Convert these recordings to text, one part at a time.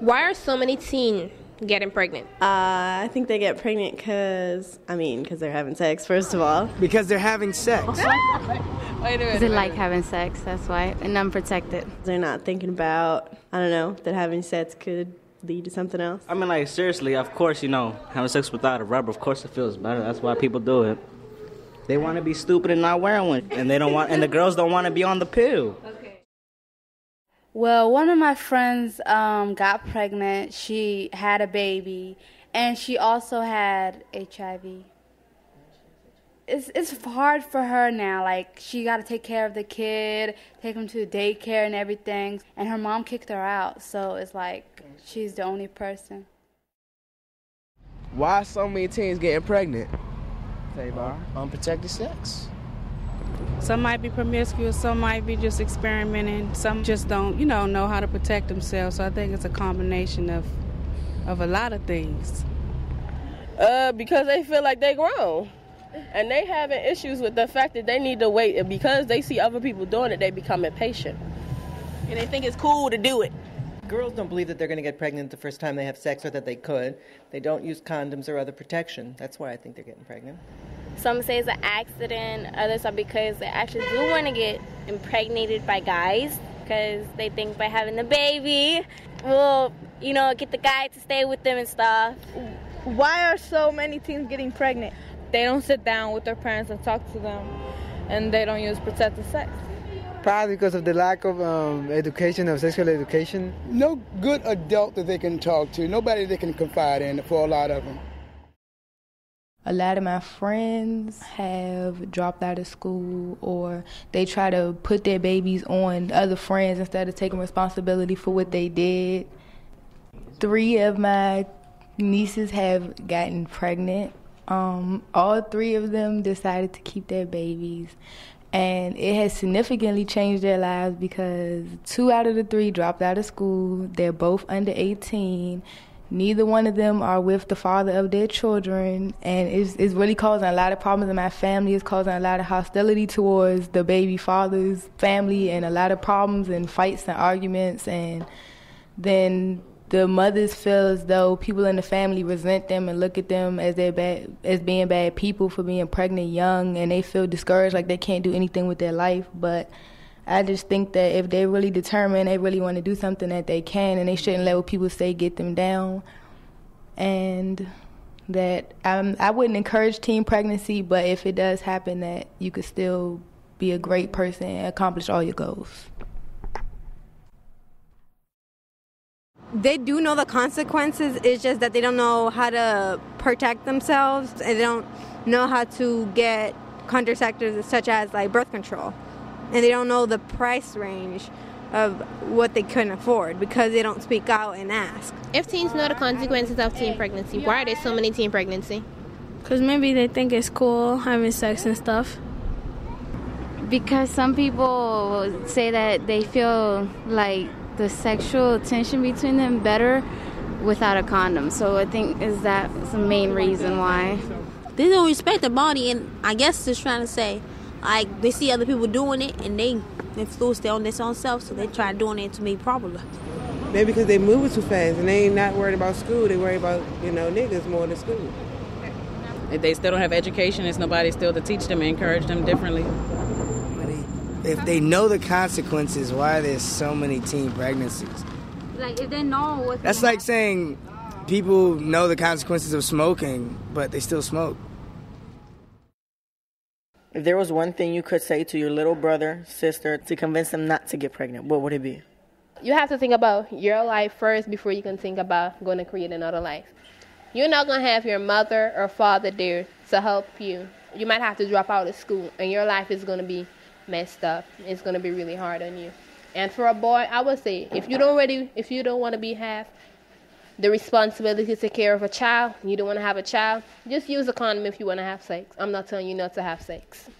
Why are so many teens getting pregnant? I think they get pregnant because they're having sex, first of all. Because they're having sex. Because they like having sex, that's why, and unprotected. They're not thinking about, that having sex could lead to something else. Seriously, of course, having sex without a rubber, of course it feels better. That's why people do it. They want to be stupid and not wearing one, and the girls don't want to be on the pill. Well, one of my friends got pregnant. She had a baby, and she also had HIV. It's hard for her now. Like, she got to take care of the kid, take him to daycare and everything, and her mom kicked her out. So it's like she's the only person. Why so many teens getting pregnant? Unprotected sex. Some might be promiscuous, some might be just experimenting, some just don't, know how to protect themselves. So I think it's a combination of a lot of things. Because they feel like they grown. And they having issues with the fact that they need to wait. And because they see other people doing it, they become impatient. And they think it's cool to do it. Girls don't believe that they're going to get pregnant the first time they have sex or that they could. They don't use condoms or other protection. That's why I think they're getting pregnant. Some say it's an accident. Others are because they actually do want to get impregnated by guys because they think by having the baby will, get the guy to stay with them and stuff. Why are so many teens getting pregnant? They don't sit down with their parents and talk to them, and they don't use protected sex. Probably because of the lack of education, of sexual education. No good adult that they can talk to, nobody they can confide in for a lot of them. A lot of my friends have dropped out of school, or they try to put their babies on other friends instead of taking responsibility for what they did. 3 of my nieces have gotten pregnant. All 3 of them decided to keep their babies, and it has significantly changed their lives because 2 out of the 3 dropped out of school. They're both under 18. Neither one of them are with the father of their children, and it's really causing a lot of problems in my family. It's causing a lot of hostility towards the baby father's family, and a lot of problems and fights and arguments. And then the mothers feel as though people in the family resent them and look at them as being bad people for being pregnant young, and they feel discouraged, like they can't do anything with their life. But I just think that if they're really determined, they really want to do something, that they can, and they shouldn't let what people say get them down. And that I wouldn't encourage teen pregnancy, but if it does happen, that you could still be a great person and accomplish all your goals. They do know the consequences. It's just that they don't know how to protect themselves, and they don't know how to get contraceptives such as like birth control. And they don't know the price range of what they couldn't afford because they don't speak out and ask. If teens know the consequences of teen pregnancy, why are there so many teen pregnancy? Because maybe they think it's cool having sex and stuff. Because some people say that they feel like the sexual tension between them better without a condom. So I think that's the main reason why. They don't respect their body, and I guess just trying to say, like, they see other people doing it and they influence their own self, so they try doing it to me properly. Maybe because they moving too fast and they ain't not worried about school. They worry about, niggas more than school. If they still don't have education, there's nobody still to teach them and encourage them differently. If they know the consequences, why are there so many teen pregnancies? Like, if they know what... That's like saying people know the consequences of smoking, but they still smoke. If there was one thing you could say to your little brother, sister, to convince them not to get pregnant, what would it be? You have to think about your life first before you can think about going to create another life. You're not going to have your mother or father there to help you. You might have to drop out of school, and your life is going to be messed up. It's going to be really hard on you. And for a boy, I would say, if you don't want to have the responsibility to take care of a child, you don't want to have a child, just use a condom if you want to have sex. I'm not telling you not to have sex.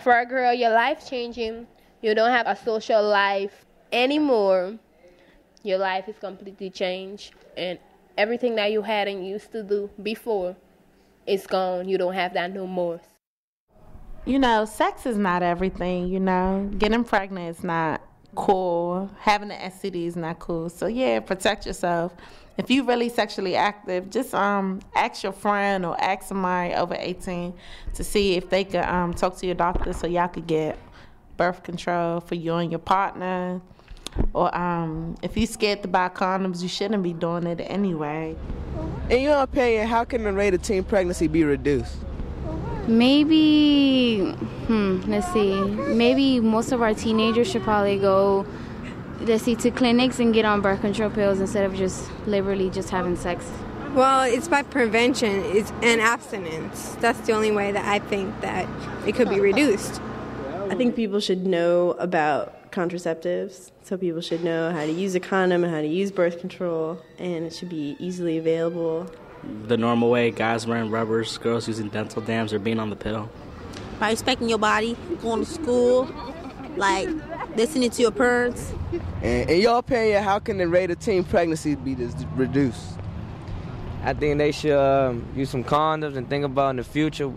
For a girl, your life changing. You don't have a social life anymore. Your life is completely changed, and everything that you had and used to do before is gone. You don't have that no more. Sex is not everything, Getting pregnant is not cool. Having an STD is not cool. So yeah, protect yourself. If you're really sexually active, just ask your friend or ask somebody over 18 to see if they could talk to your doctor so y'all could get birth control for you and your partner. Or if you're scared to buy condoms, you shouldn't be doing it anyway. In your opinion, how can the rate of teen pregnancy be reduced? Maybe, let's see. Maybe most of our teenagers should probably go, to clinics and get on birth control pills instead of just liberally just having sex. Well, it's by prevention and abstinence. That's the only way that I think that it could be reduced. I think people should know about contraceptives. So people should know how to use a condom and how to use birth control, and it should be easily available. The normal way, guys wearing rubbers, girls using dental dams, or being on the pill. By respecting your body, going to school, like listening to your parents. And in your opinion, how can the rate of teen pregnancy be reduced? I think they should use some condoms and think about in the future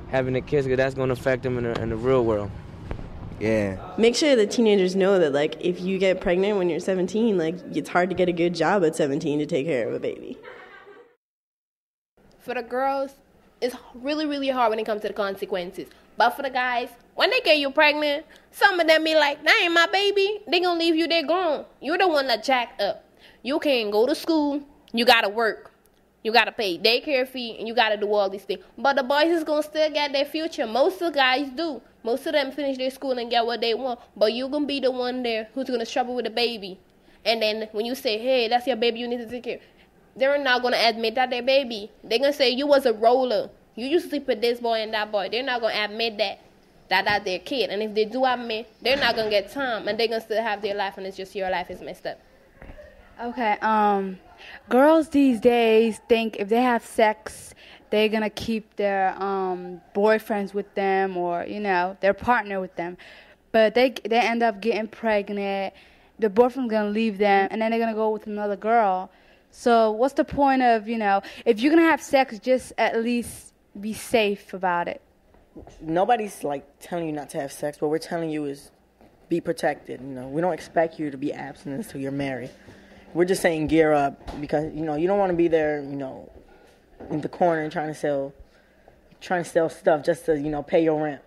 having the kids, because that's going to affect them in the real world. Yeah. Make sure that teenagers know that, like, if you get pregnant when you're 17, like, it's hard to get a good job at 17 to take care of a baby. For the girls, it's really, really hard when it comes to the consequences. But for the guys, when they get you pregnant, some of them be like, that ain't my baby. They gonna leave you there gone. You're the one that jacked up. You can't go to school. You gotta work. You gotta pay daycare fee, and you gotta do all these things. But the boys is gonna still get their future. Most of the guys do. Most of them finish their school and get what they want. But you gonna be the one there who's gonna struggle with the baby. And then when you say, hey, that's your baby, you need to take care. They're not going to admit that they're baby. They're going to say, you was a roller. You used to sleep with this boy and that boy. They're not going to admit that's their kid. And if they do admit, they're not going to get time. And they're going to still have their life, and it's just your life is messed up. Okay, girls these days think if they have sex, they're going to keep their boyfriends with them or, their partner with them. But they end up getting pregnant. The boyfriend's going to leave them, and then they're going to go with another girl. So what's the point of, if you're going to have sex, just at least be safe about it. Nobody's, telling you not to have sex. What we're telling you is be protected. We don't expect you to be abstinent until you're married. We're just saying gear up because, you don't want to be there, in the corner and trying to sell stuff just to, pay your rent.